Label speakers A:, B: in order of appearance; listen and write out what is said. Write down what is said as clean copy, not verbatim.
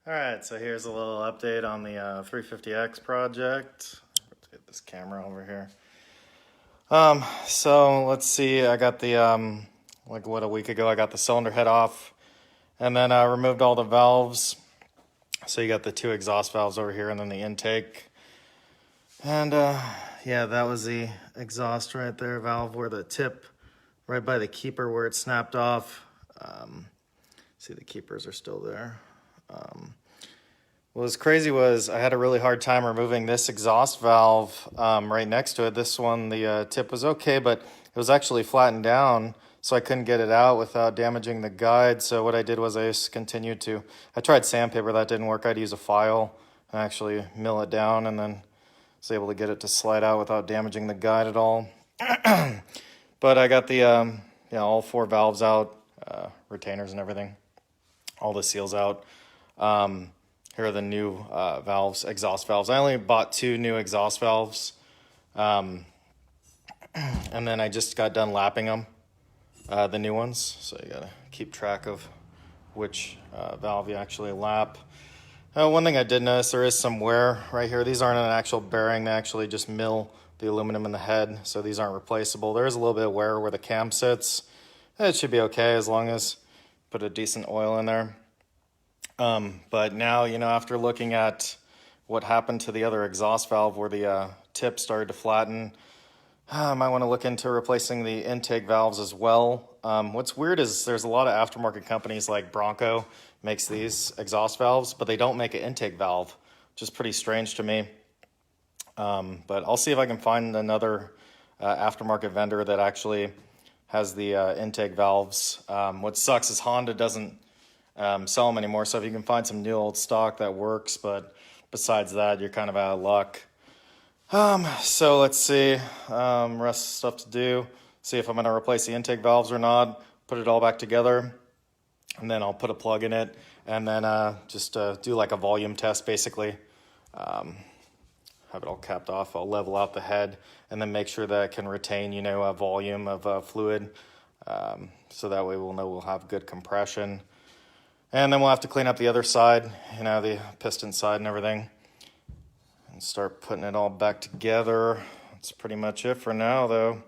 A: All right, so here's a little update on the 350X project. Let's get this camera over here. So let's see, I got the, a week ago, I got the cylinder head off and then I removed all the valves. So you got the two exhaust valves over here and then the intake. And yeah, that was the exhaust right there, valve where the tip, right by the keeper where it snapped off. See, the keepers are still there. What was crazy was I had a really hard time removing this exhaust valve right next to it. This one, the tip was okay, but it was actually flattened down, so I couldn't get it out without damaging the guide. So what I did was I just continued to, I tried sandpaper, that didn't work. I had to use a file and actually mill it down and then was able to get it to slide out without damaging the guide at all. But I got the, all four valves out, retainers and everything, all the seals out. Here are the new valves, exhaust valves. I only bought two new exhaust valves, and then I just got done lapping them, the new ones. So you gotta keep track of which valve you actually lap. One thing I did notice, there is some wear right here. These aren't an actual bearing, they actually just mill the aluminum in the head, so these aren't replaceable. There is a little bit of wear where the cam sits. It should be okay as long as put a decent oil in there. But now, after looking at what happened to the other exhaust valve where the tip started to flatten, I might want to look into replacing the intake valves as well. What's weird is there's a lot of aftermarket companies like Bronco makes these exhaust valves, but they don't make an intake valve, which is pretty strange to me. But I'll see if I can find another aftermarket vendor that actually has the intake valves. What sucks is Honda doesn't sell them anymore, so if you can find some new old stock that works, but besides that, you're kind of out of luck. So let's see, rest of stuff to do, see if I'm going to replace the intake valves or not, put it all back together, and then I'll put a plug in it, and then just do like a volume test basically. Have it all capped off. I'll level out the head and then make sure that it can retain, a volume of fluid, so that way we'll know we'll have good compression. And then we'll have to clean up the other side, the piston side and everything, and start putting it all back together. That's pretty much it for now, though.